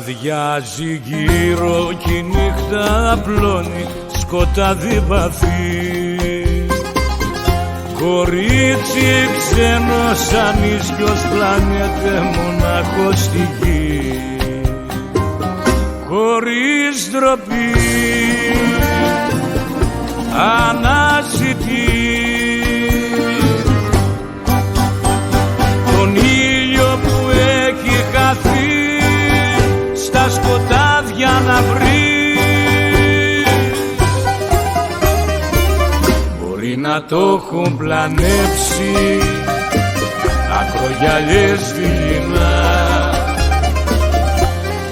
Αδιάζει γύρω κι η νύχτα απλώνει σκοτάδι βαθύ. Κορίτσι ξένο σαν ίσιος πλάνεται μοναχός στη γη, χωρίς ντροπή αναζητεί τον ήλιο που έχει χαθεί στα σκοτάδια να βρει. Μπορεί να το έχουν πλανέψει ακρογιαλιές δειλινά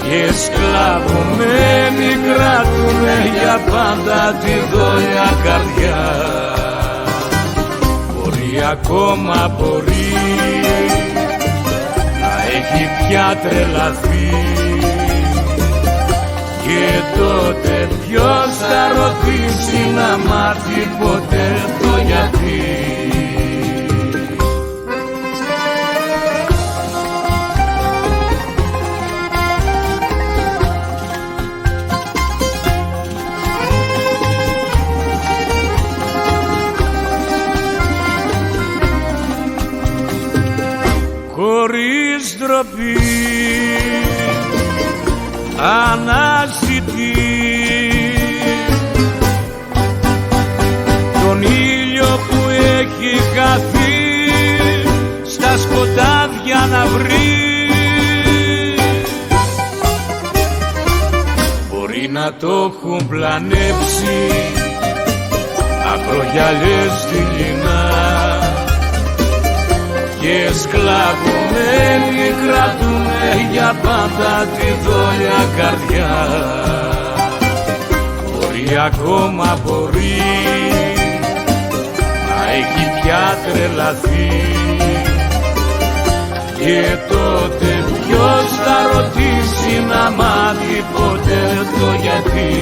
και σκλαβωμένοι κρατούνε για πάντα τη δόλια καρδιά. Μπορεί ακόμα μπορεί να έχει πια τρελαθεί, και τότε ποιος θα ρωτήσει να μάθει ποτέ το γιατί. Χωρίς ντροπή αναζητεί τον ήλιο που έχει χαθεί στα σκοτάδια να βρει. Μπορεί να το έχουν πλανέψει ακρογιαλιές δειλινά και σκλαβωμένοι κρατούνε για πάντα τη δόλια καρδιά. Μπορεί ακόμα μπορεί να έχει πια τρελαθεί, και τότε ποιος θα ρωτήσει να μάθει ποτέ το γιατί.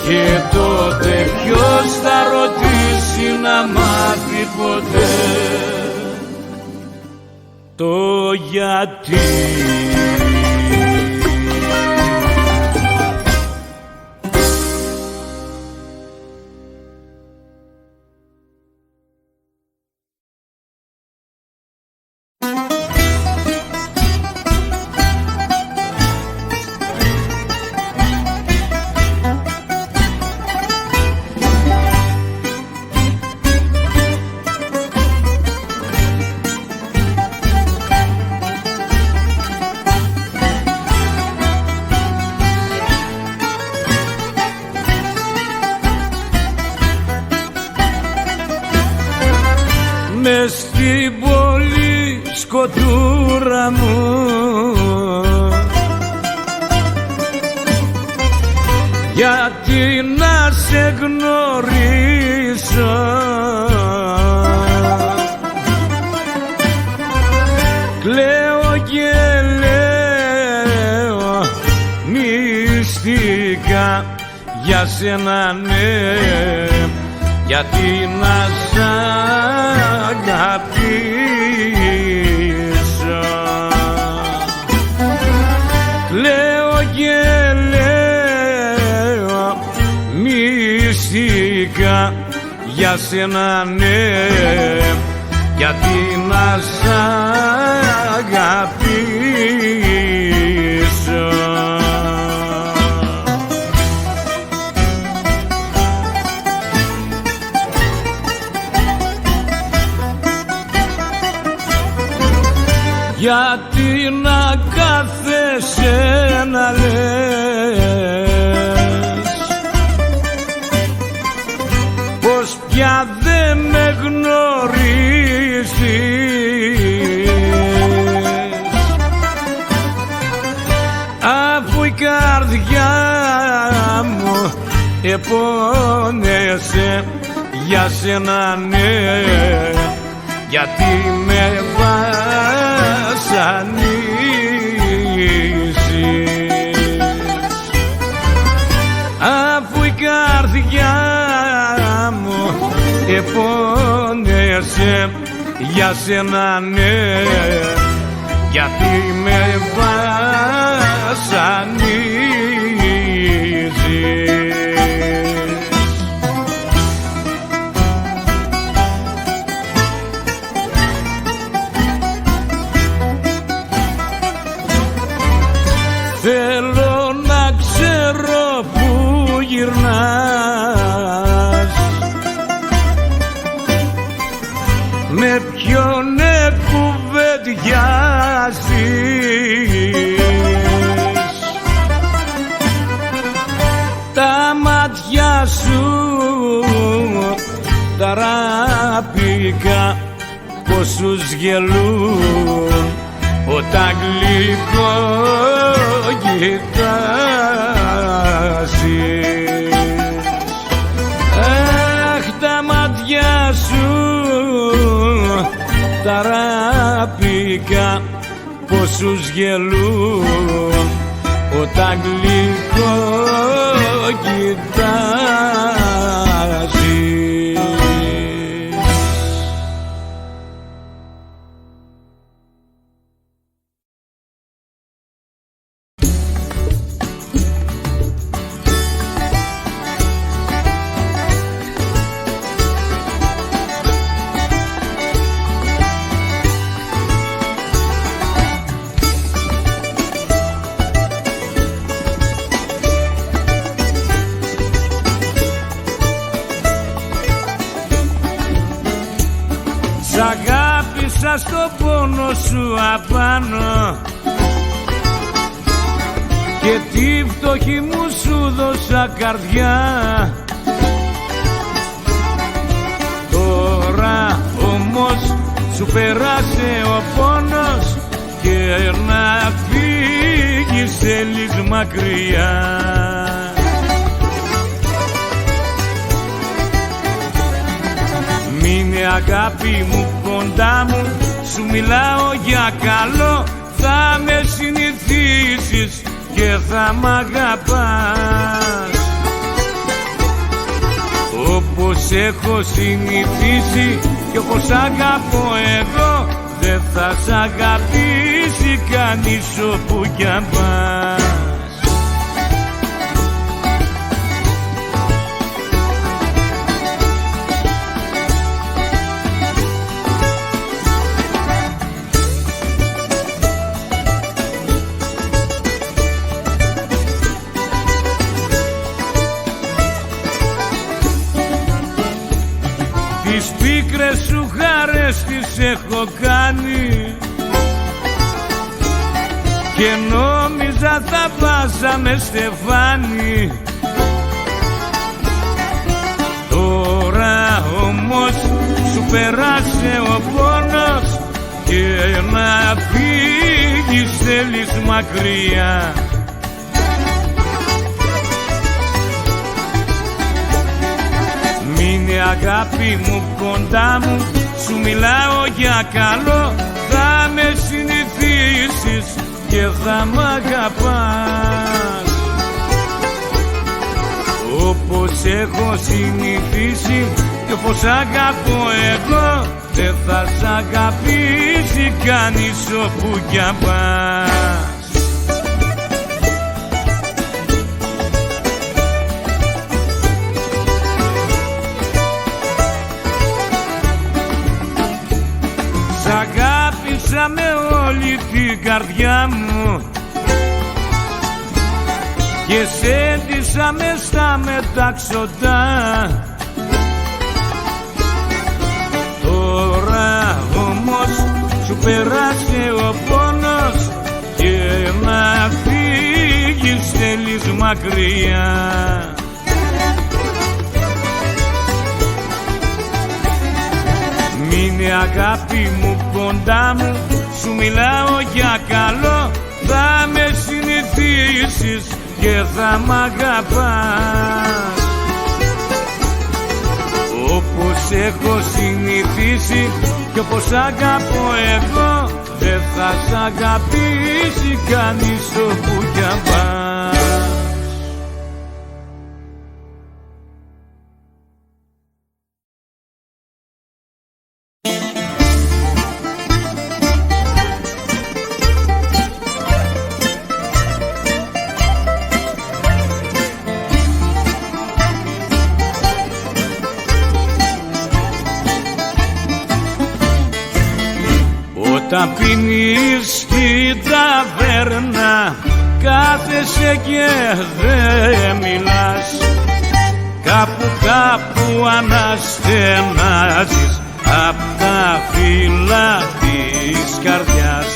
Και τότε ποιος θα ρωτήσει να μάθει ποτέ το γιατί. Μες στην πόλη σκοτούρα μου, γιατί να σε γνωρίσω, κλαίω και λέω μυστικά για σένα, ναι, γιατί να σ' αγαπήσω. Κλαίω και λέω μυστικά για σένα, ναι, γιατί να σ' αγαπήσω. Γιατί να κάθεσαι να λες πως πια δεν με γνωρίζεις, αφού η καρδιά μου επώνεσαι για σένα, ναι, γιατί με βασανίζεις, αφού η καρδιά πόνεσαι για σένα, ναι, γιατί με βασανίζεις. Θέλω να ξέρω που γυρνάς, με ποιον κουβεντιάζεις. Τα μάτια σου τα ράπικα πως τους γελούν όταν γλυκό κοιτάζεις. Αχ, τα μάτια σου τα ράπικα πως τους γελούν όταν γλυκό κοιτάζεις. Σ' αγάπησα στο πόνο σου απάνω και τη φτωχή μου σου δώσα καρδιά. Τώρα όμως σου περάσε ο πόνος και να φύγεις θέλεις μακριά. Μείνε αγάπη μου κοντά μου, σου μιλάω για καλό, θα με συνηθίσεις και θα μ' αγαπάς. Όπως έχω συνηθίσει και όπως αγαπώ εγώ, δεν θα σ' αγαπήσει κανείς όπου κι αν πας. Τις πίκρες σου χάρες τις έχω κάνει και νόμιζα θα βάζαμε στεφάνι. Τώρα όμως σου περάσε ο πόνος και να φύγεις θέλεις μακριά. Μείνε αγάπη μου κοντά μου, σου μιλάω για καλό, θα με συνηθίσεις και θα μ' αγαπάς. Όπως έχω συνηθίσει και όπως αγαπώ εγώ, δεν θα σ' αγαπήσει κανείς όπου κι αν πας. Σ' αγάπησα με όλη την καρδιά μου και σε ντύσα μες στα μεταξωτά. Τώρα όμως σου περάσε ο πόνος και να φύγεις θέλεις μακριά. Μείνε αγάπη μου κοντά μου, σου μιλάω για καλό, θα με συνηθίσεις και θα μ' αγαπάς. Όπως έχω συνηθίσει και όπως αγαπώ εγώ, δεν θα σ' αγαπήσει κανείς όπου κι αν πας. Όταν πίνεις στην ταβέρνα κάθεσαι και δεν μιλάς, κάπου αναστενάζεις απ' τα φύλλα της καρδιάς.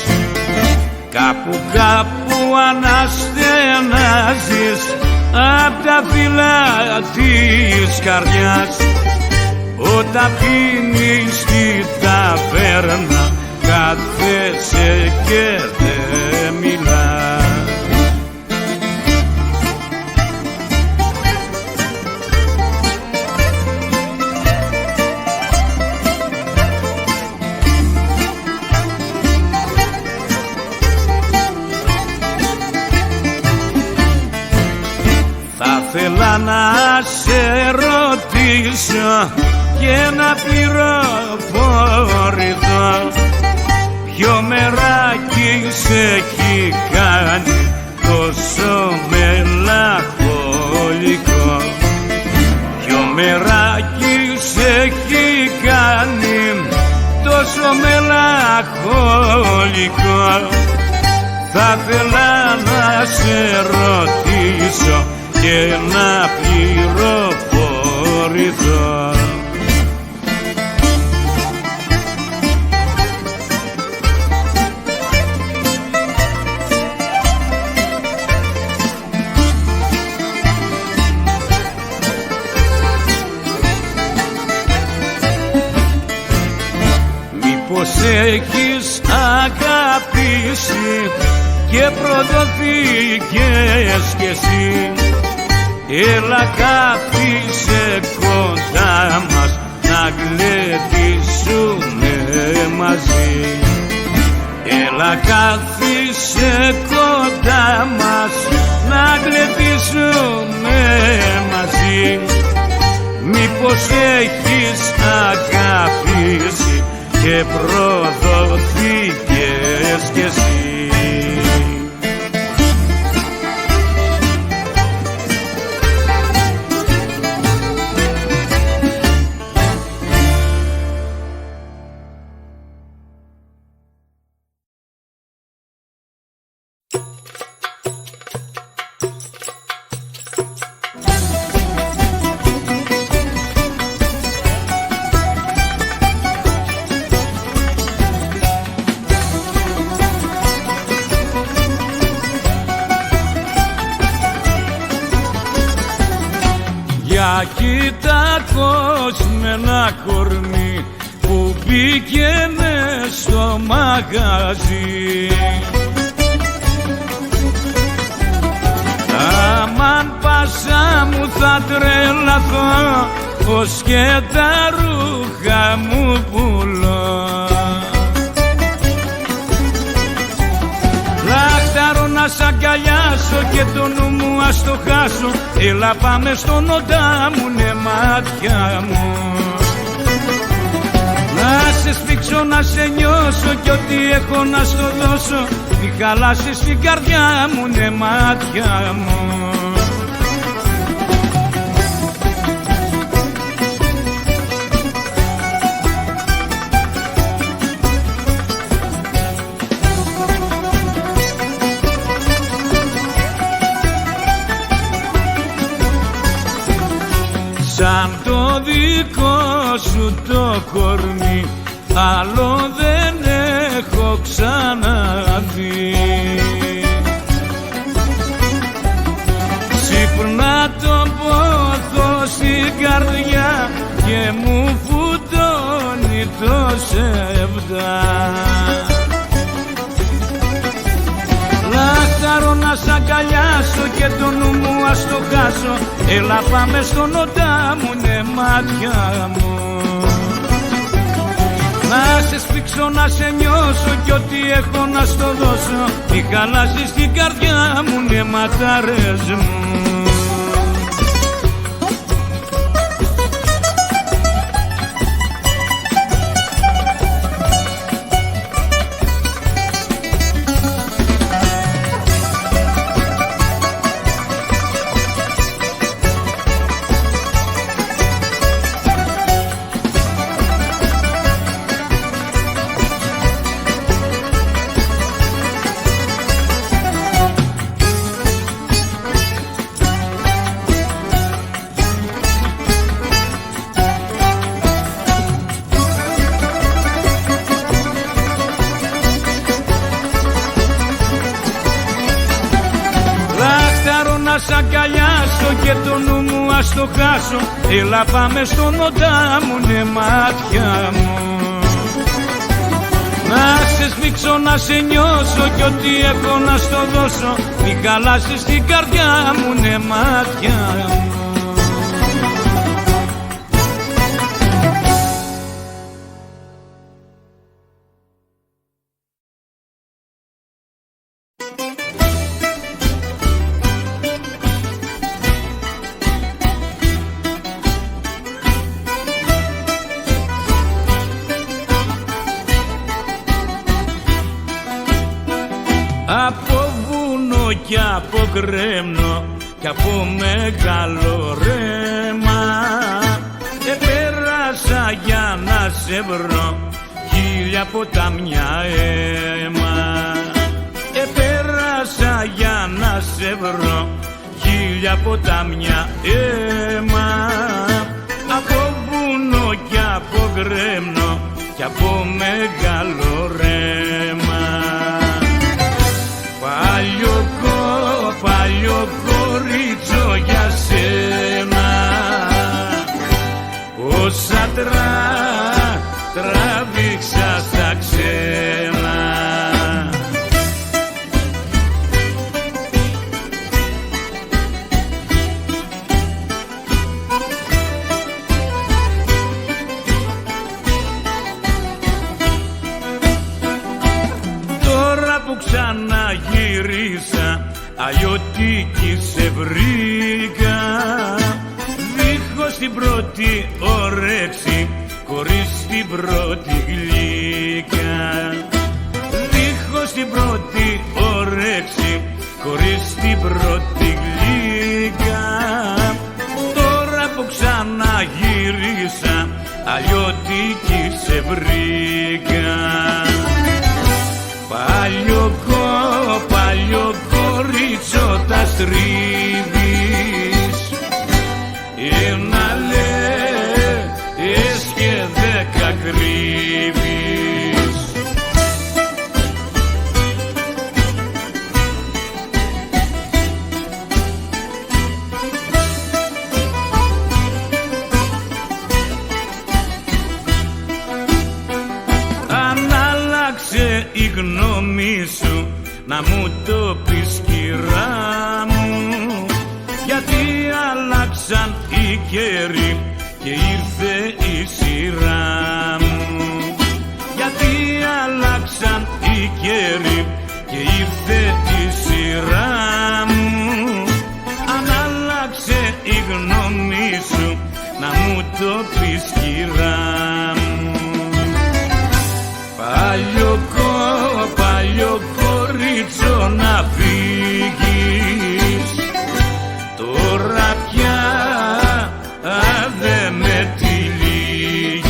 Κάπου αναστενάζεις απ' τα φύλλα της καρδιάς. Όταν πίνεις στην ταβέρνα κάθεσαι και δεν μιλάς. Θα θέλα να σε ρωτήσω και να πληροφορηθώ, ποιο μεράκι σε έχει κάνει τόσο μελαγχολικό, ποιο μεράκι σε έχει κάνει τόσο μελαγχολικό. Θα θέλα να σε ρωτήσω και να πληροφορηθώ. Μήπως έχεις αγαπήσει και προδοθήκες κι εσύ, έλα κάθισε κοντά μας να γλεντήσουμε μαζί. Έλα κάθισε κοντά μας να γλεντήσουμε μαζί. Μήπως έχεις αγαπήσει και προδοθήκες κι εσύ. Για κοίτα με ένα κορμί που μπήκε μες στο μαγαζί. Αμάν πάσα μου θα τρελαθώ, πως και τα ρούχα μου πουλώ. Λάχταρο να σ' αγκαλιάσω και το νου μου ας το χάσω. Έλα πάμε στον οντά μου, ναι μάτια μου. Να σε σφίξω, να σε νιώσω κι ό,τι έχω να στο δώσω. Μη χαλάσεις την καρδιά μου, ναι μάτια μου. Σαν το δικό σου το κορμί άλλο δεν έχω ξαναδεί. Ξύπνα το πόθο στην καρδιά και μου φουτώνει το σεβδά. Λάχταρο να σ' αγκαλιάσω και το νου μου ας το χάσω. Έλα πάμε στον οντά μου, ναι μάτια μου. Να σε σφίξω, να σε νιώσω κι ό,τι έχω να στο δώσω. Μη χαλάσεις την καρδιά μου, ναι ματάρες μου. αγκαλιάσω και το νου μου ας το χάσω. Έλα πάμε στον οντά μου, ναι μάτια μου. Να σε σμίξω, να σε νιώσω κι ό,τι έχω να στο δώσω. Μη χαλάσεις την καρδιά μου, ναι μάτια μου. Από βουνό κι από κρέμνο κι από μεγάλο ρέμα επέρασα για να σε βρω, χίλια ποτάμια αίμα. Επέρασα για να σε βρω, χίλια ποτάμια αίμα. Από βουνό κι από κρέμνο κι από μεγάλο ρέμα. Παλιό κορίτσο για σένα, όσα τράβηξα στα ξένα. Τώρα που ξαναγύρισα αλλιώτικη σε βρήκα, δίχως την πρώτη όρεξη, χωρίς την πρώτη γλύκα. Δίχως την πρώτη όρεξη, χωρίς την πρώτη γλύκα. Τώρα που ξαναγύρισα αλλιώτικη σε βρήκα. Παλιό κορίτσο τα στρίβεις, ένα λες και 10 κρύβεις. Αν άλλαξε η γνώμη σου να μου το πεις κυρά μου, γιατί άλλαξαν οι καιροί και ήρθε η σειρά μου. Γιατί άλλαξαν οι καιροί και ήρθε η σειρά μου. Αν άλλαξε η γνώμη σου να μου το πεις κυρά μου. Παλιό κορίτσο να φύγεις, τώρα πια δε με τυλίγεις.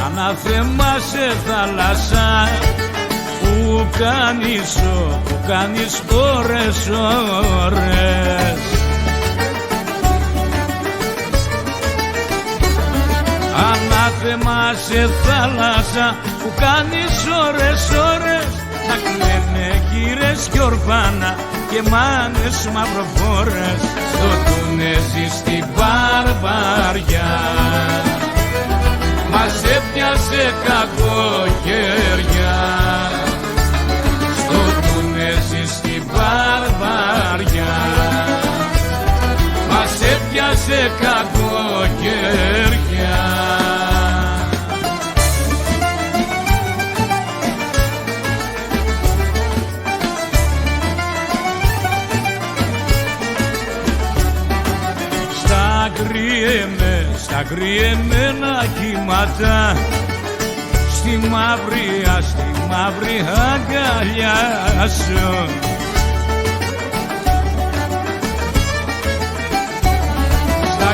Ανάθεμα σε θάλασσα που κάνεις ώρες. Ανάθεμα σε θάλασσα που κάνεις ώρες. Να κλαίνε γύρες κι ορφάνα και μάνες μαυροφόρες στο Τουνέζι στην Μπαρμπαριά. Μας έπιασε κακοκαιριά στο Τουνέζι στην Μπαρμπαριά. Μας έπιασε κακοκαιριά. Στα κρυεμένα κύματα, στη μαύρη αγκαλιά σου. Στα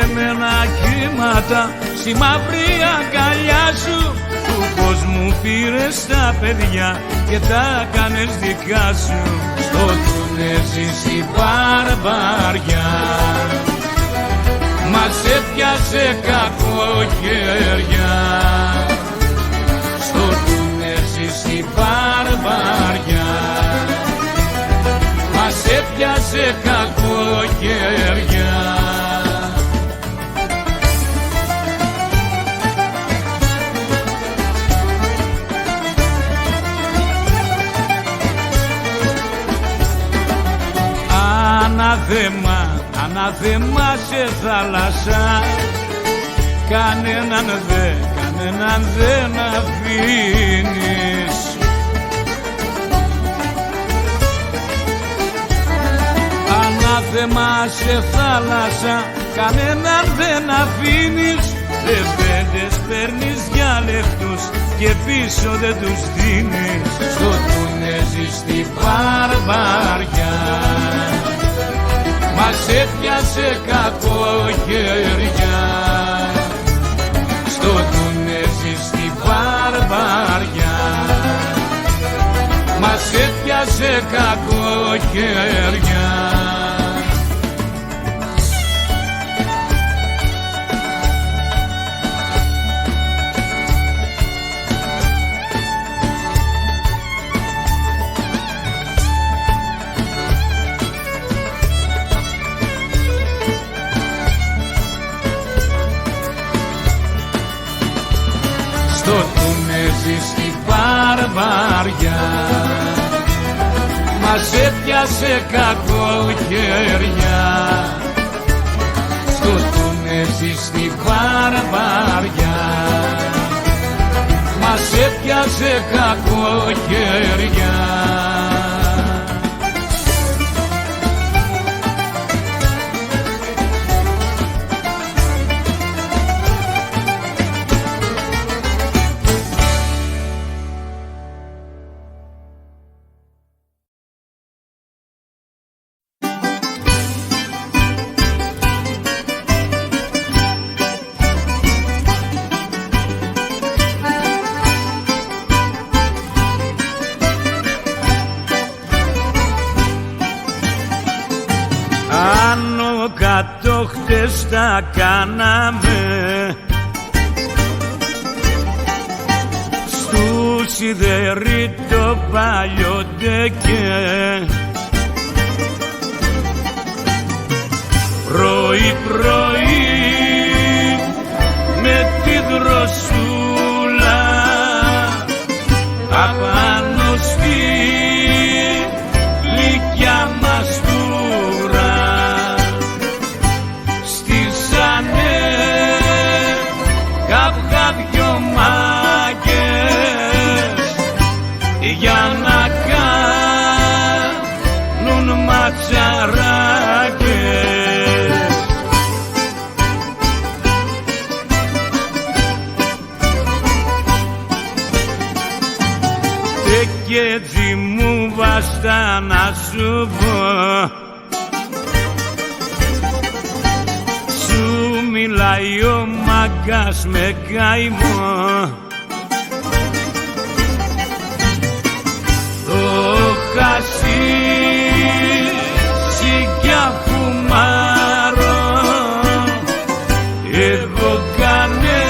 εμένα κύματα στη μαύρη αγκαλιά σου. Του κόσμου πήρες τα παιδιά και τα κάνες δικά σου. Στο Τούνες η βαρβαριά μας έπιασε κακοκαιριά. Στο Τούνες η βαρβαριά μας έπιασε κακοκαιριά. Ανάθεμα, ανάθεμα σε θάλασσα, κανέναν δεν αφήνεις. Ανάθεμα σε θάλασσα, κανέναν δεν αφήνεις. Λεβέντες παίρνεις για λεφτούς και πίσω δεν τους δίνεις. Στο Τούνες στη βαρβαριά μας έπιασε κακοκαιριά. Στο Τούνες στη βαρβαριά μας έπιασε κακοκαιριά. Στο Τούνες στη βαρβαριά μας έπιασε κακοκαιριά. Στο Τούνες στη βαρβαριά μας έπιασε κακοκαιριά. Άνω κάτω χτες τα κάναμε στου σιδερί το παλιό ντεκέ. Πρωί πρωί με τη δροσούλα απάνω στη λυκιά μας για να κάνουν ματσαράκες. Και έτσι μου βάστα να σου πω, σου μιλάει ο μάγκας με καημό. Χασίσι κι αφουμάρω, εγώ κανέναν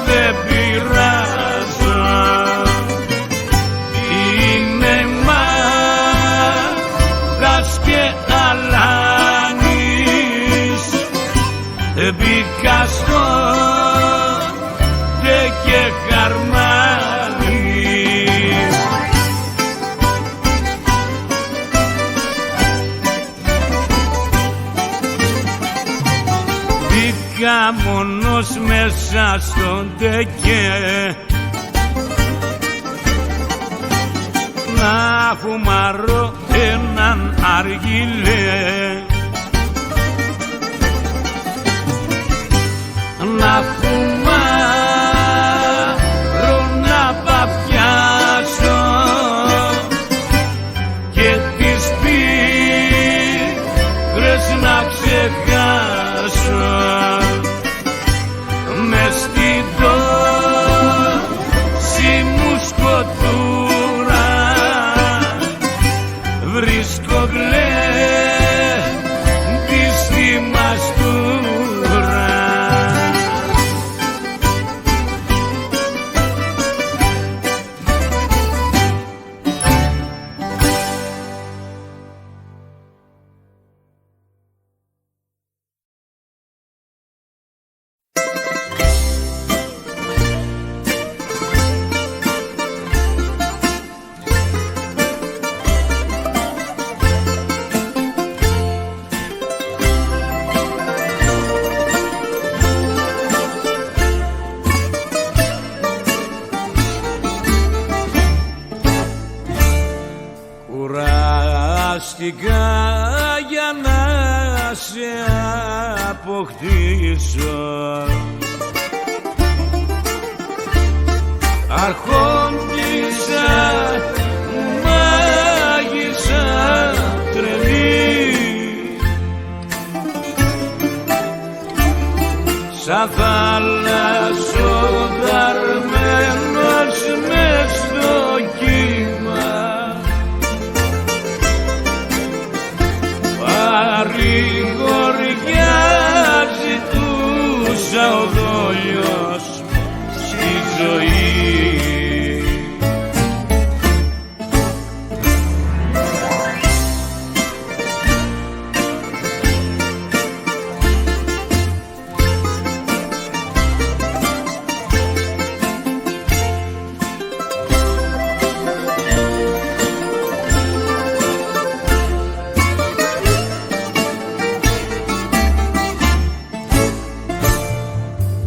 δεν πειράζω. Είμαι μάγας και αλάνης, μπήκα στο και χαρμάνι. Μπήκα μόνος μέσα στον τεκέ να φουμαρώ έναν αργυλέ, να φουμάρω να παθιάσω και τις πίκρες να ξεχάσω. φανταστικά για να σε αποκτήσω. Αρχόντισσα, μάγισσα τρελή, σαν θάλασσοδαρμένος μες στο κύμα, παρηγοριά ζητούσα ο δόλιος στη ζωή.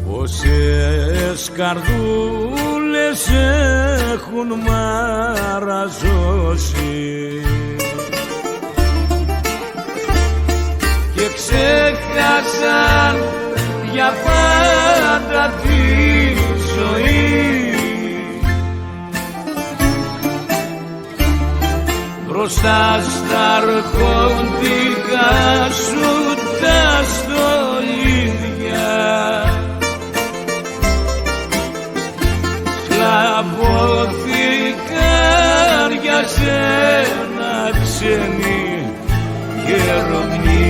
Πόσες καρδούλες έχουν μαραζώσει και ξέχασαν για πάντα τη ζωή. Μπροστά στα αρχόντικα σου τα στολίδια σκλαβώθηκα για σένα ξένη γερομνή.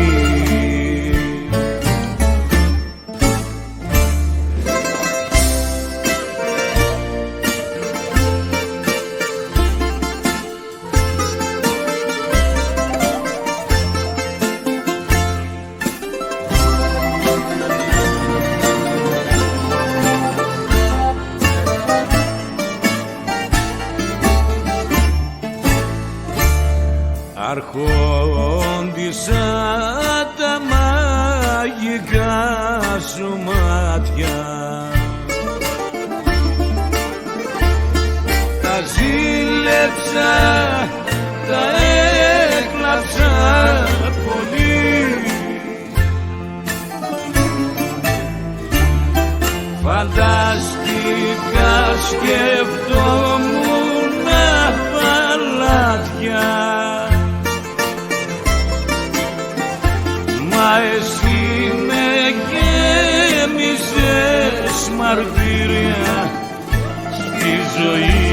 Αρχόντισσα τα μαγικά σου μάτια, τα ζήλεψα, τα έκλαψα πολύ. Φανταστικά σκεφτόμουν παλάτια, μα εσύ με γέμισες μαρτύρια στη ζωή.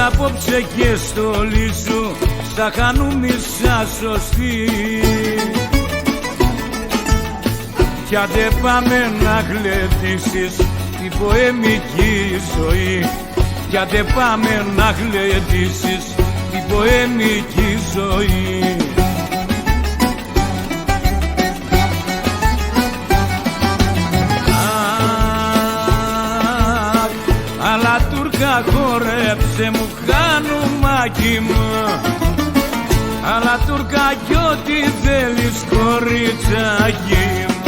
Απόψε και στολή σου στα χανούμισα σωστή, κι άντε πάμε να γλεντήσεις την ποεμική ζωή, κι άντε πάμε να γλεντήσεις την ποεμική ζωή. Αλλά Τούρκα χορέψε μου χανουμάκι μου, αλλά Τούρκα κι ό,τι θέλεις κοριτσάκι μου.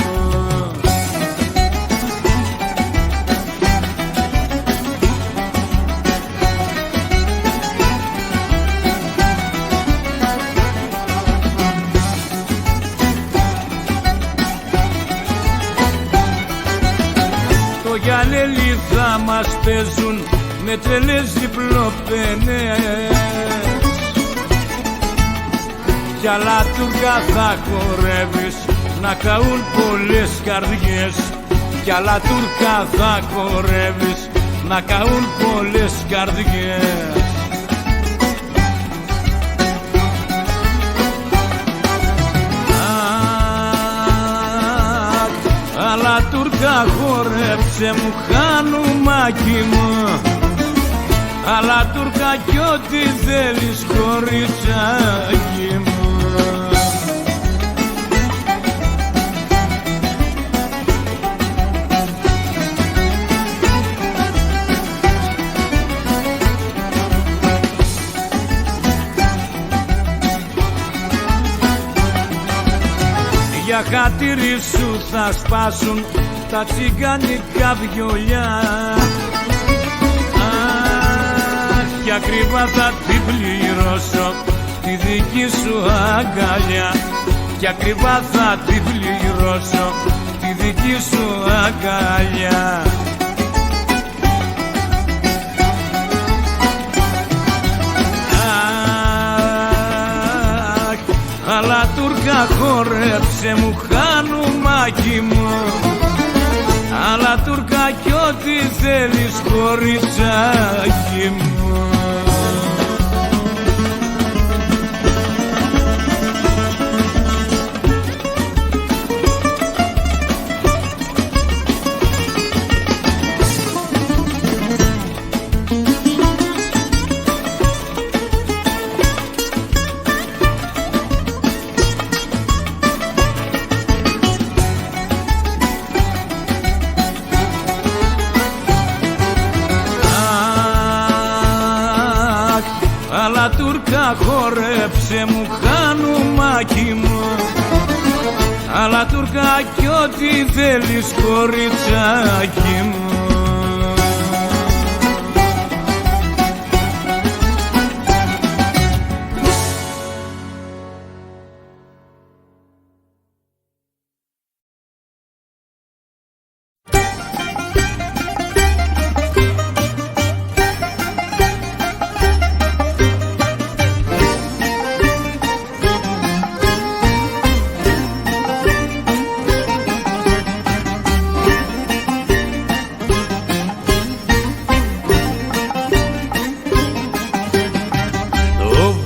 Το γυαλέλι θα μας παίζουν με τρελές διπλοπενές, κι άλλα Τούρκα θα χορεύεις να καούν πολλές καρδιές, κι άλλα Τούρκα θα χορεύεις να καούν πολλές καρδιές. Αλλά Τούρκα χορέψε μου χανουμάκι μου, αλλά Τούρκα κι ό,τι θέλεις κοριτσάκι μου. για χατήρι σου θα σπάσουν τα τσιγκάνικα βιολιά. Αχ, κι ακριβά θα την πληρώσω τη δική σου αγκαλιά. Κι ακριβά θα την πληρώσω τη δική σου αγκαλιά. Αλλά Τούρκα χόρεψε μου χανουμάκι μου. Αλλά Τούρκα κι ό,τι θέλεις κοριτσάκι μου. Αλλά Τούρκα χόρεψε μου χανουμάκι μου. Αλλά Τούρκα κι ό,τι θέλεις κοριτσάκι μου.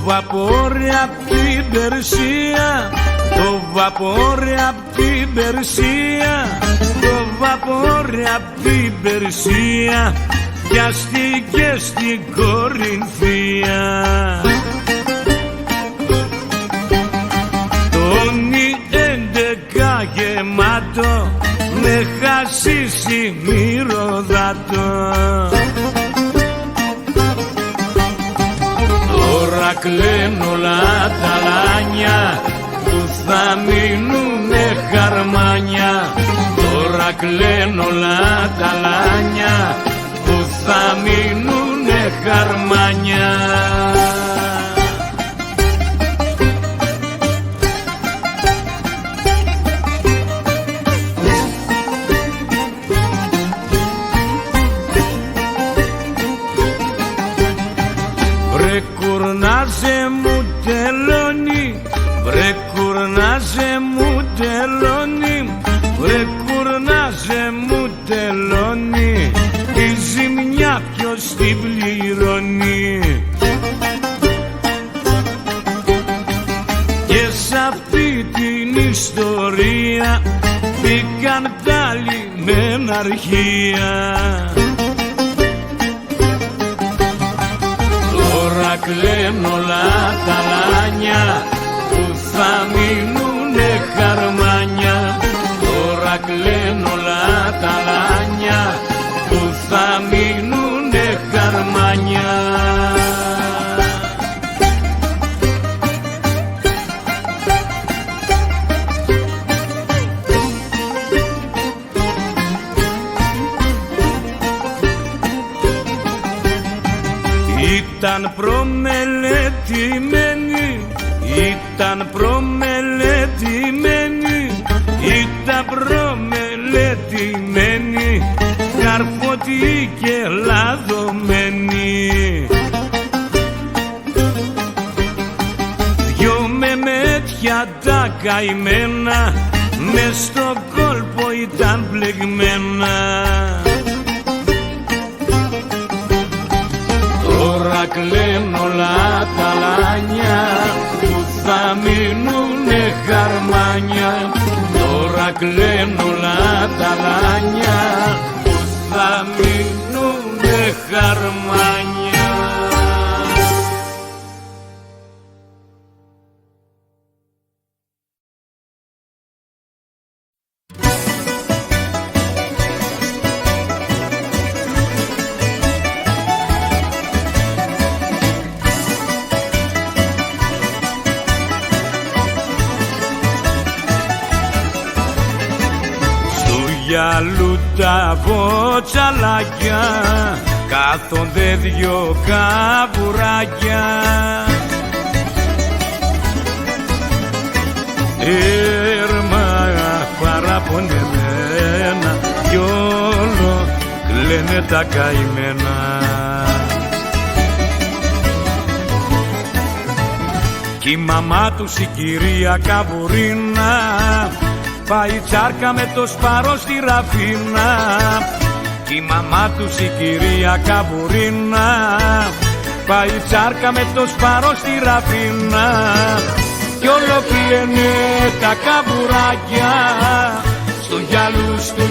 Βαπόρι απ' την Περσία, το βαπόρι απ' την Περσία, το βαπόρι απ' την Περσία πιάστηκε στην Κορινθία. Τόνι 11 γεμάτο με χασίσι μυρωδάτο. Τώρα κλαίνουν όλα τα λάνια που θα μείνουνε χαρμάνια. Τώρα κλαίνουν όλα τα λάνια που θα μείνουνε χαρμάνια. Βρε κουρνάζε μου τελώνει, βρε κουρνάζε μου τελώνει, βρε κουρνάζε μου τελώνει, τη ζημιά ποιος την πληρώνει. Και σ' αυτή την ιστορία μπήκαν τ' άλλοι μεν αρχεία. Τώρα κλαίνουν όλα τα λάνια που θα μείνουνε χαρμάνια. Τώρα κλαίνουν όλα τα λάνια που θα μείνουνε χαρμάνια. Ήταν προμελετημένη, ήταν προμελετημένη, ήταν προμελετημένη, καρφωτή και λαδωμένη. Δυο μεμέτια τα καημένα μες στο κόλπο ήταν πλεγμένα. Τώρα κλαίνουν όλα τα λάνια που θα μείνουνε χαρμάνια. Τώρα κλαίνουν όλα τα λάνια που θα μείνουνε χαρμάνια. γυαλού τα βοτσαλάκια κάθονται δυο καβουράκια. Έρμα παραπονεμένα κι όλο κλαίνε τα καημένα. Κι η μαμά τους η κυρία Καβουρίνα πάει τσάρκα με το σπάρο στη Ραφίνα. Κι η μαμά τους η κυρία Καβουρίνα πάει τσάρκα με το σπάρο στη Ραφίνα. Κι όλο κλαίνε τα καβουράκια στου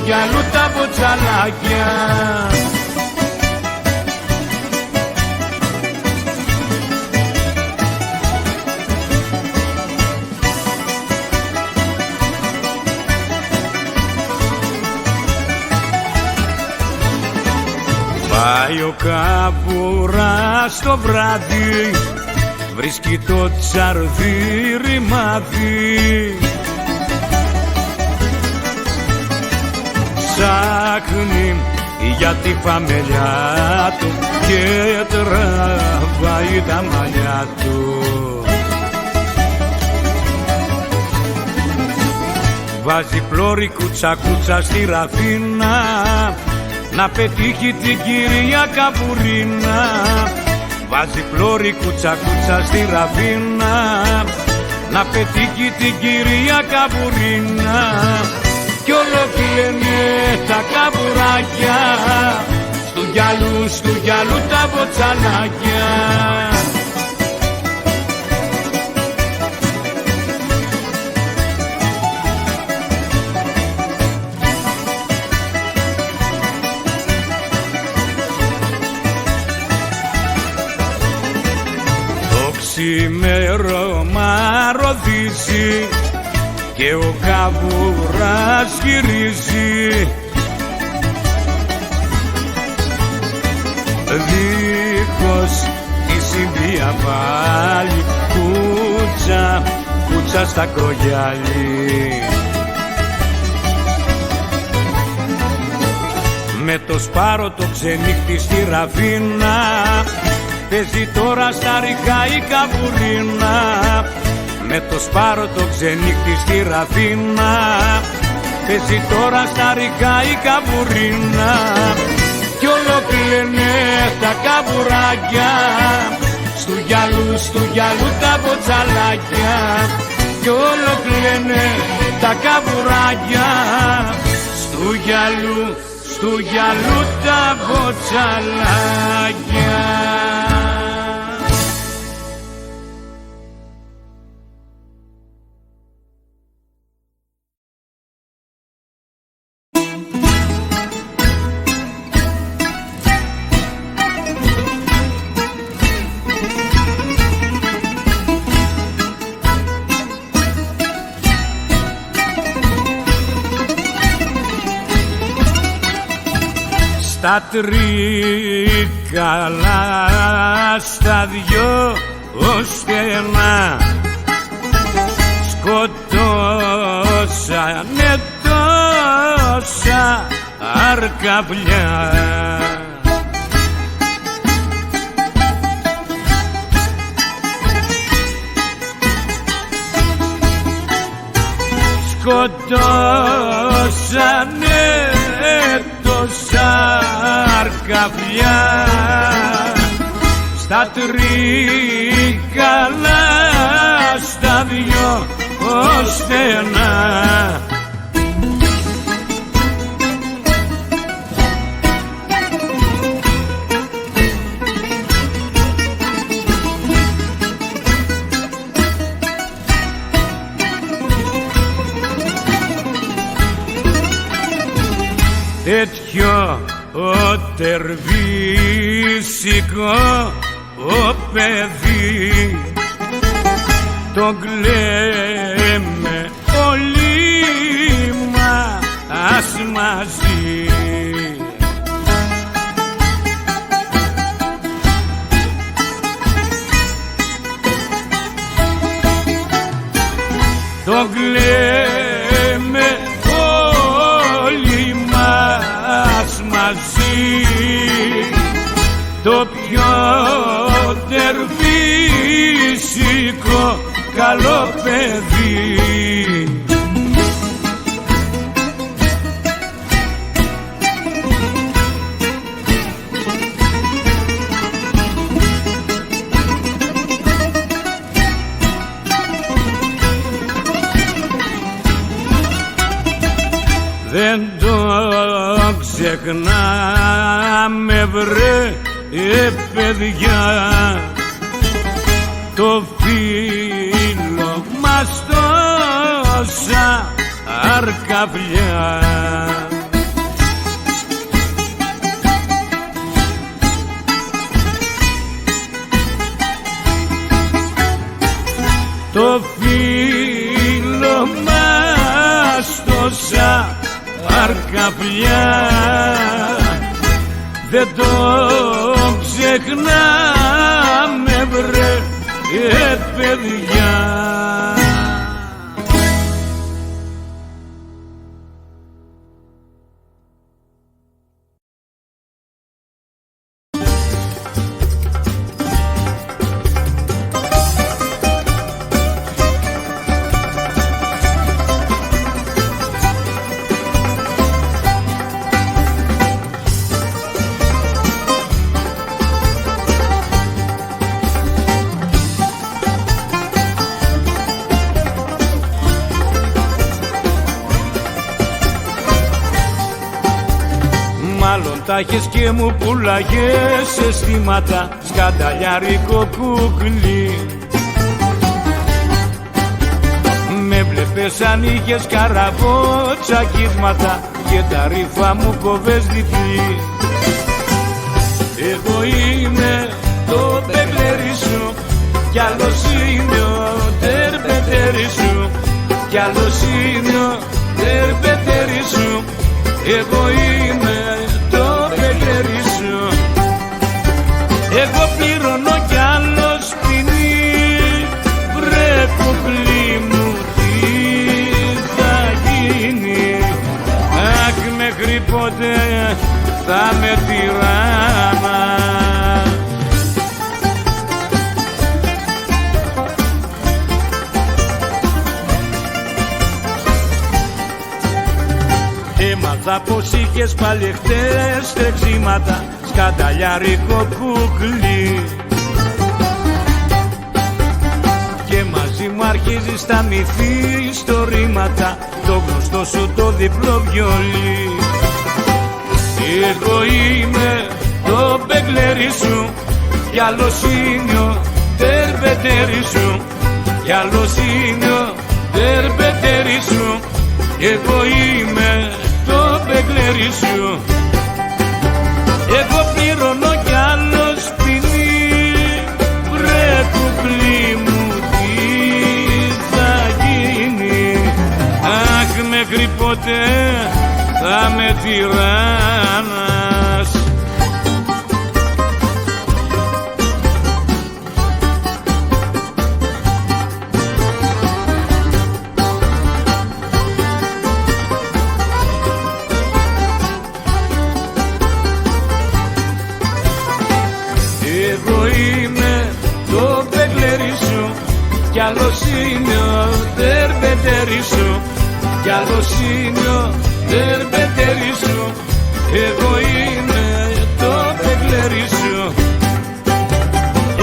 γυαλού τα βοτσαλάκια. Πάει ο καβουράς το βράδυ, βρίσκει το τσαρδί ρημάδι. Ψάχνει για τη φαμελιά του και τραβάει τα μαλλιά του. Βάζει πλώρη κούτσα κούτσα στη Ραφίνα να πετύχει την κυρία Καβουρίνα. Βάζει πλώρη κούτσα κούτσα στη Ραφίνα να πετύχει την κυρία Καβουρίνα. Κι όλο κλαίνε τα καβουράκια στου γυαλού τα βοτσαλάκια. Ξημέρωμα ροδίζει και ο καβουράς γυρίζει. Δίχως τη συνδύα πάλι κούτσα στα κρογιάλι. Με το σπάρο το ξενύχτη στη Ραφίνα παίζει τώρα στα ριχά η Καβουρίνα. Με το σπάρο το ξενύχτη στη Ραφίνα παίζει τώρα στα ριχά η Καβουρίνα. Κι όλο κλαίνε τα καβουράκια στου γυαλού τα βοτσαλάκια. Κι όλο κλαίνε τα καβουράκια στου γυαλού τα βοτσαλάκια. Στα τρίκαλα στα δυο στενά σκοτώσανε τόσα αρκαβλιά. Σκοτώσανε τόσα αρκαβλιά στα τρίκαλα στα δυο στενά. Τέτοιο τερβίσικο ο παιδί τον κλαίμε όλοι μας μαζί. Τον κλαίμε όλοι καλό παιδί. Δεν το ξεχνάμε βρε παιδιά, το φίλο μας τόσα αρκαβλιά. Το φίλο μας τόσα αρκαβλιά, δεν το ξεχνάμε βρε παιδιά. Τα έχεις και μου πουλάγες αισθήματα, σκανταλιάρικο κουκλί. Με βλέπες σαν είχες καραβότσακίσματα και τα ρήφα μου κόβες διπλή. Εγώ είμαι το μπεγλέρι σου κι άλλος είναι ο τερπετέρι σου, κι άλλος είναι ο τερπετέρι σου. Εγώ είμαι το μπεγλέρι σου, εγώ πληρώνω κι άλλος ποινή. Βρε κουκλί μου τι θα γίνει, αχ μέχρι πότε θα με τυράννα. Έμαθα πως είχες πάλι χτες τρεξίματα, σκανταλιάρικο κουκλί. Και μαζί μου αρχίζεις τα μυθιστορήματα, το γνωστό σου το διπλό βιολί. Εγώ είμαι το μπεγλέρι σου, κι άλλος είναι ο τερπετέρι σου, κι άλλος είναι ο τερπετέρι σου. Εγώ είμαι το μπεγλέρι σου, εγώ πληρώνω κι άλλος ποινή. Βρε κουκλί μου τι θα γίνει, αχ μέχρι πότε θα με τυράννας. Κι άλλος είναι ο τερπετέρι σου, κι άλλος είναι ο τερπετέρι σου. Εγώ είμαι το μπεγλέρι σου,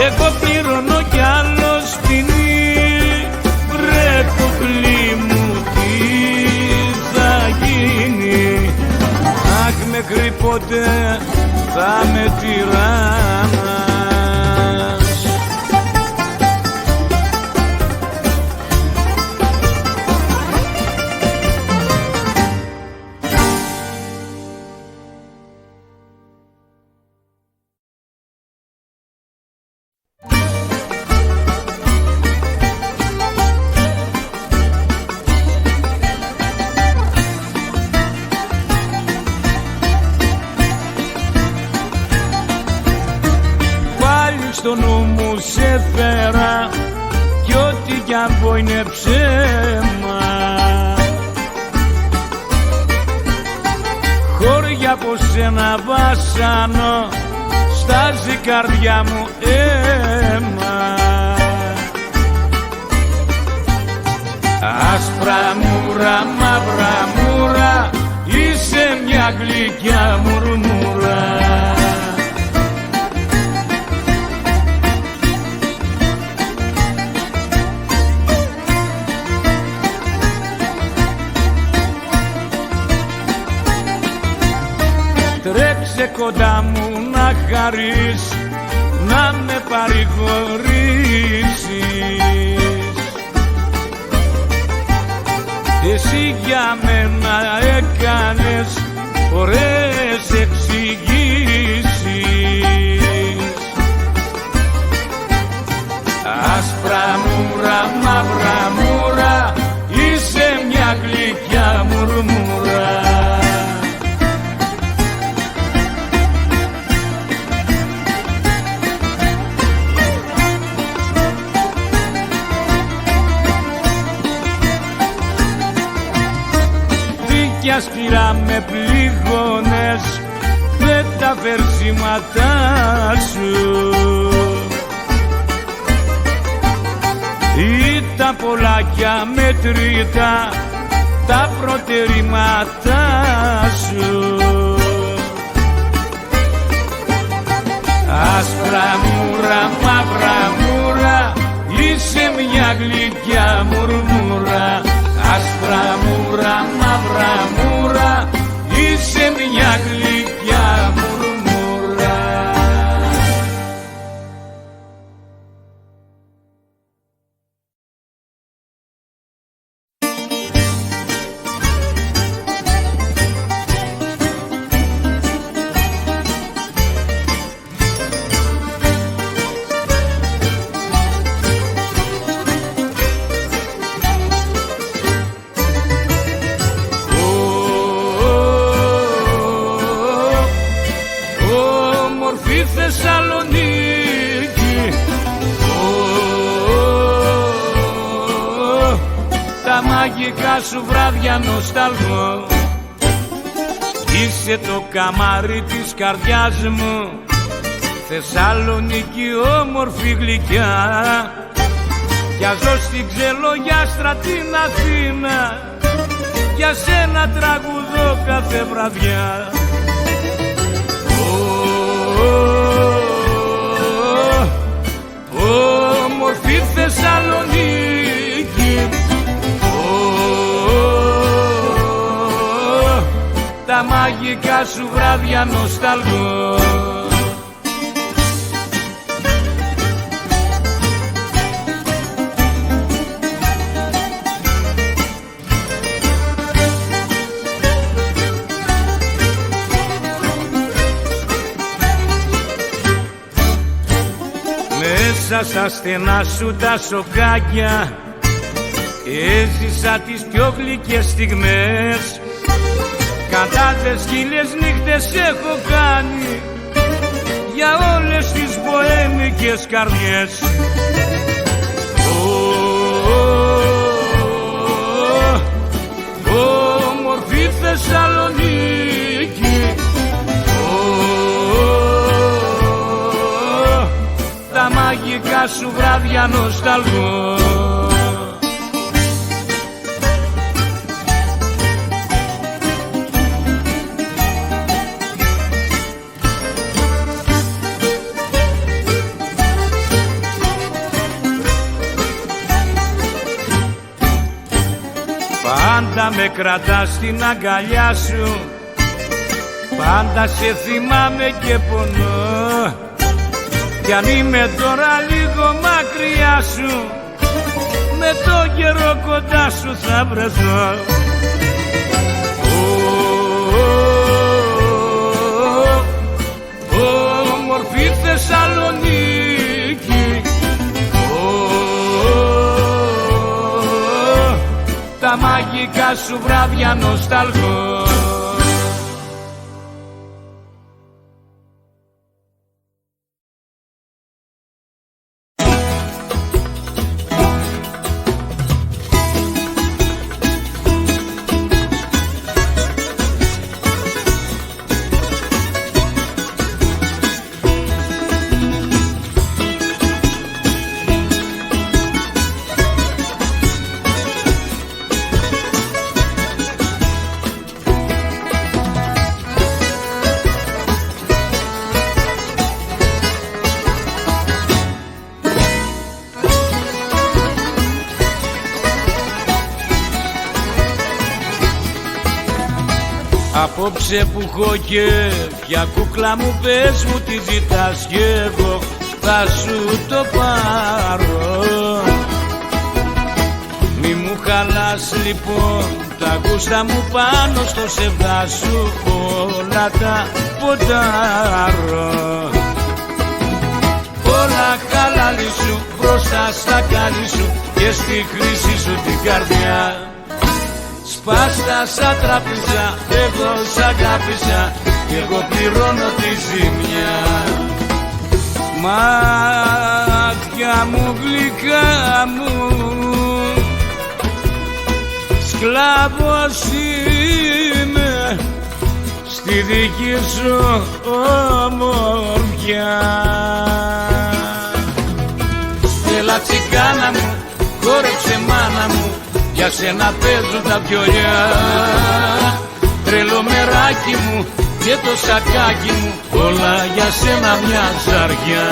εγώ πληρώνω κι άλλος ποινή. Βρε κουκλί μου τι θα γίνει, αχ μέχρι πότε θα με τυράννα. Στο νου μου σε φέρα κι ό,τι κι αν πω είναι ψέμα. Χώρια από σένα βάσανο, στάζει καρδιά μου αίμα. γλυκιά μουρμουρά. Τρέξε κοντά μου να χαρείς, να με παρηγορήσεις. Εσύ για μένα έκανες ωραίες εξηγήσεις. Άσπρα μούρα, μαύρα μούρα, είσαι μια γλυκιά μουρμουρά. Δίκια σκληρά με πληγώνες με τα βερσίματά σου. Ήταν πολλά κι αμέτρητα τα προτερήματά σου. Άσπρα μούρα, μαύρα μούρα, είσαι μια γλυκιά μουρμουρά. Άσπρα μούρα, μαύρα μούρα, είσαι μια γλυκιά μουρμουρά. Θεσσαλονίκη, τα μαγικά σου βράδια νοσταλγώ. Είσαι το καμάρι της καρδιάς μου, Θεσσαλονίκη όμορφη γλυκιά. Για ζω στην ξελογιάστρα την Αθήνα, για σένα τραγουδώ κάθε βραδιά. Όμορφη Θεσσαλονίκη, τα μαγικά σου βράδια νοσταλγώ. Μέσα στα στενά σου τα σοκάκια έζησα τις πιο γλυκές στιγμές. Κατάδες χίλιες νύχτες έχω κάνει για όλες τις μποέμικες καρδιές. Όμορφη Θεσσαλονίκη, τα μαγικά σου βράδια νοσταλγώ. Πάντα με κρατάς στην αγκαλιά σου, πάντα σε θυμάμαι και πονώ. Κι αν είμαι τώρα λίγο μακριά σου, με το καιρό κοντά σου θα βρεθώ. Όμορφη Θεσσαλονίκη, τα μαγικά σου βράδια νοσταλγώ. Απόψε που έχω κέφια κούκλα μου, πες μου τι ζητάς κι εγώ θα σου το πάρω. Μη μου χαλάς λοιπόν τα γούστα μου πάνω στο σεβδά σου, όλα τα ποντάρω. Όλα χαλάλη σου μπροστά στα κάλλη σου και στη χρήση σου την καρδιά. Σπάστα σαν τράπεζα, εγώ σ' αγάπησα και εγώ πληρώνω τη ζημιά. Μάτια μου γλυκά μου, σκλάβος είμαι στη δική σου ομορφιά. Έλα τσιγκάνα μου, χόρεψε μάνα μου, για σένα παίζουν τα βιολιά. Τρελό μεράκι μου και το σακάκι μου, όλα για σένα μια ζαριά.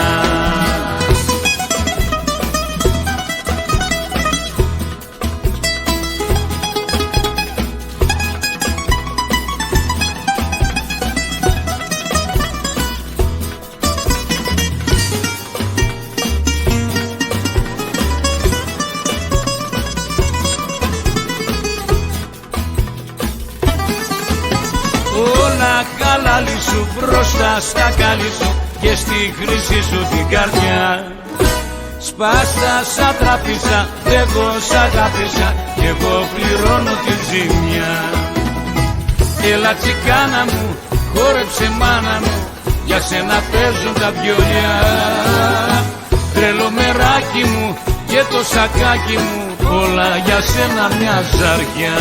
Χαλάλη σου μπροστά στα κάλλη σου και στη χρήση σου την καρδιά. Σπάστα σαν τράπεζα, εγώ σ' αγάπησα και εγώ πληρώνω τη ζημιά. Έλα τσιγκάνα μου, χόρεψε μάνα μου, για σένα παίζουν τα βιολιά. Τρελό μεράκι μου και το σακάκι μου, όλα για σένα μια ζαριά.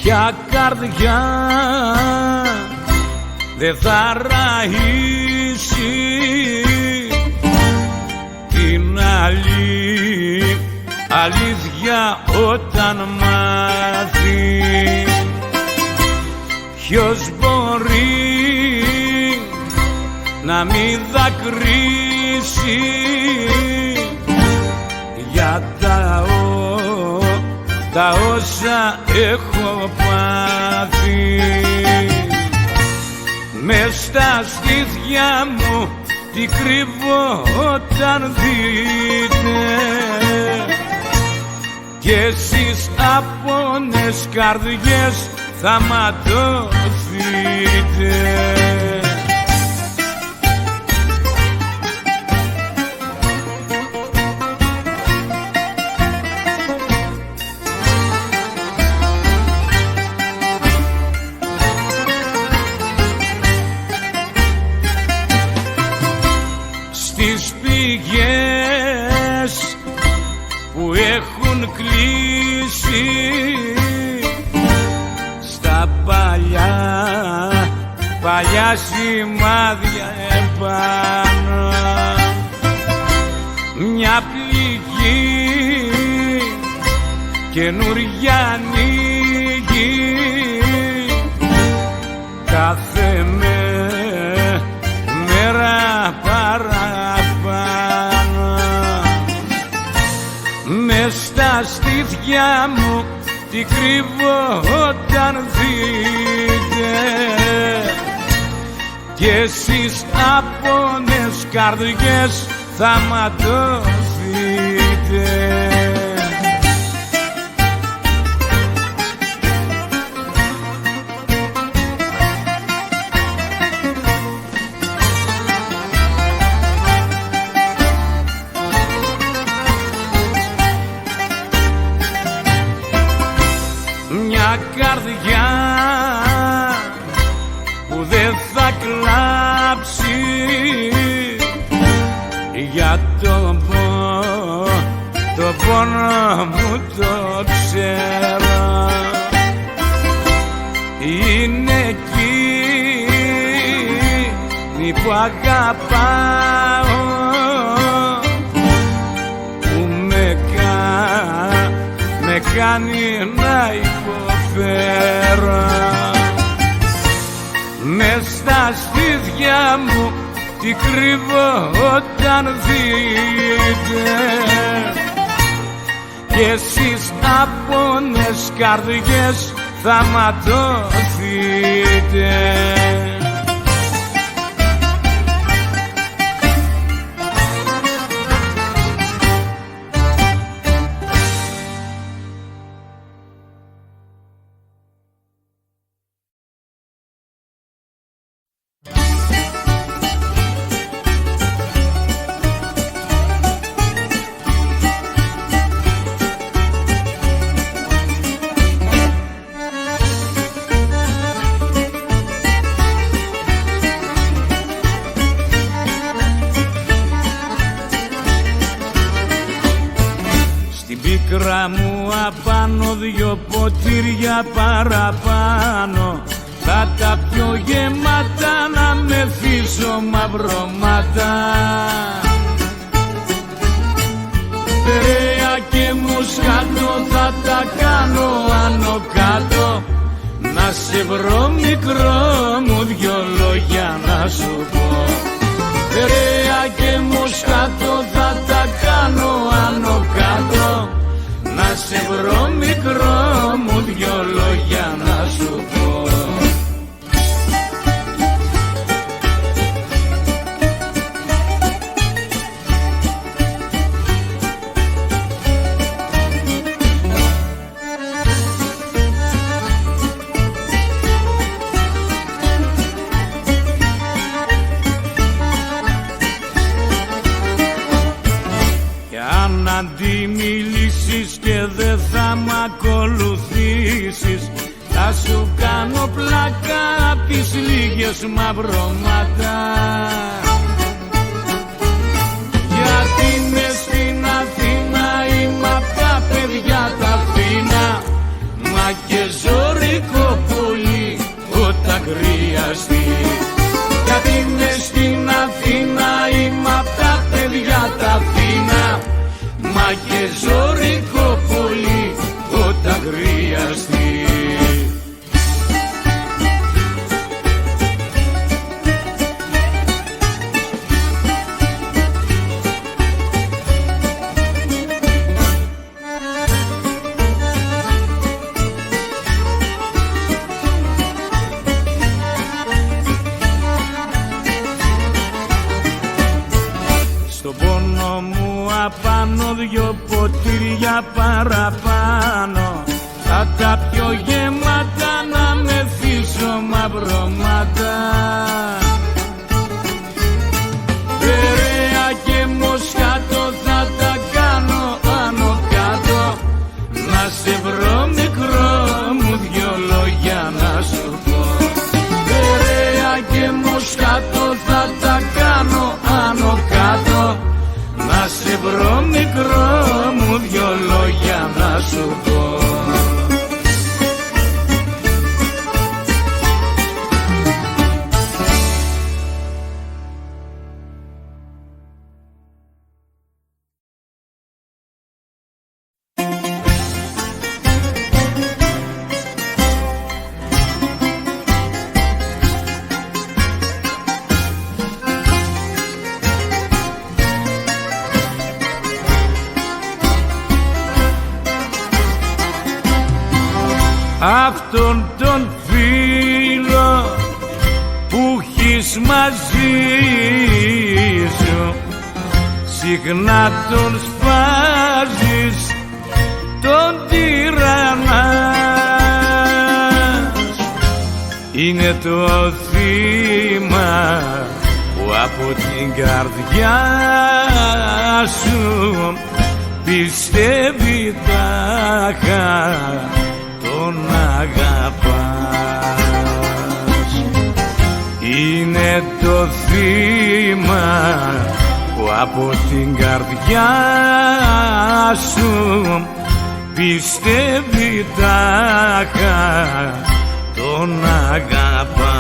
Ποια καρδιά δε θα ραΐσει την αλήθεια όταν μάθει. Ποιος μπορεί να μη δακρύσει για τα όσα έχω πάθει. Μες στα στήθια μου τι κρύβω όταν δείτε κι εσείς απόνες καρδιές θα ματωθείτε. Στις πηγές που έχουν κλείσει, στα παλιά σημάδια επάνω, μια πληγή καινούρια ανοίγει κάθε μέρα παραπάνω. Μες στα στήθια μου τι κρύβω όταν δείτε κι εσείς απόνες καρδιές θα ματωθείτε. Μια καρδιά που δεν θα κλάψει για το πόνο μου το ξέρω. Είναι εκείνη που αγαπάω που με κάνει να υποφέρω. Μες στα στήθια μου τι κρύβω όταν δείτε κι εσείς απόνες καρδιές θα ματωθείτε. Πίκρα μου απάνω δυο ποτήρια παραπάνω, θα τα πιω γεμάτα να με φύσω μαυρωμάτα. Περαία και μουσκάτο θα τα κάνω άνω κάτω, να σε βρω μικρό μου δυο λόγια να σου πω. Περαία και μουσκάτο θα τα κάνω άνω κάτω, να σε βρω μικρό μου δυο λόγια να σου πω. Αντί μιλήσεις και δεν θα μ' ακολουθήσεις, θα σου κάνω πλάκα απ' τις λίγες μαυρωμάτα. Γιατί μες στην Αθήνα είμαι απ' τα παιδιά τα φίνα, μα και ζωρικό πολύ όταν χρειαστεί. Γιατί μες στην Αθήνα είμαι απ' τα παιδιά τα φίνα, μα και ζωρικό πολύ όταν χρειαστεί. Στον πόνο μου απάνω δυο ποτήρια παραπάνω, θα τα πιω γεμάτα να με φύσω μαυρωμάτα. Περαία και μοσκάτο θα τα κάνω άνω κάτω, να σε βρω μικρό μου δυο λόγια να σου πω. Περαία και μοσκάτο θα τα κάνω άνω κάτω, να σε βρω μικρό μου δυο λόγια να σου πω. Αυτόν τον φίλο που έχεις μαζί σου, συχνά τον σπάζεις, τον τυραννάς. Είναι το θύμα που από την καρδιά σου πιστεύει τάχα τον αγαπάς. Είναι το θύμα που από την καρδιά σου πιστεύει τάχα τον αγαπάς.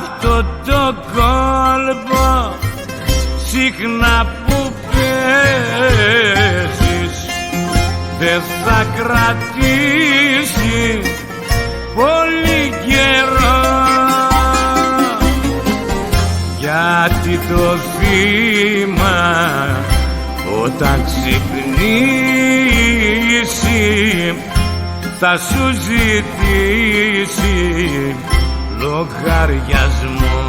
αυτό το κόλπο συχνά που παίζεις δεν θα κρατήσει πολύ καιρό, γιατί το θύμα όταν ξυπνήσει θα σου ζητήσει λογαριασμό,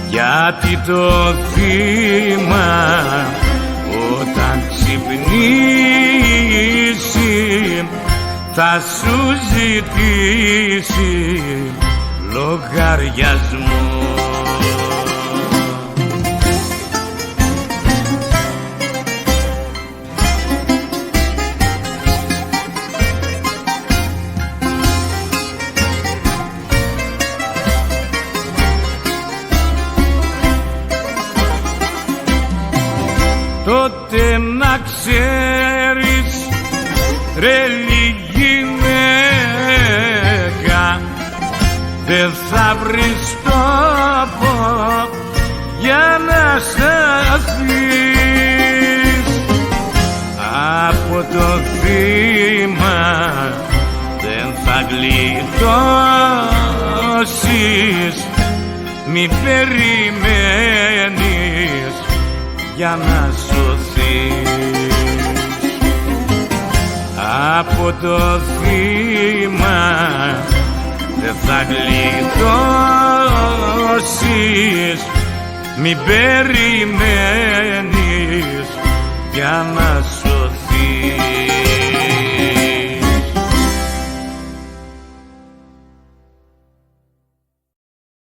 γιατί το θύμα όταν ξυπνήσει θα σου ζητήσει λογαριασμό. Τότε να ξέρεις, τρελή γυναίκα, δεν θα βρεις τόπο για να σταθείς. Από το θύμα δεν θα γλιτώσεις, μη περιμένεις για να σωθείς. Από το θύμα δεν θα γλιτώσεις, μη περιμένεις για να σωθείς.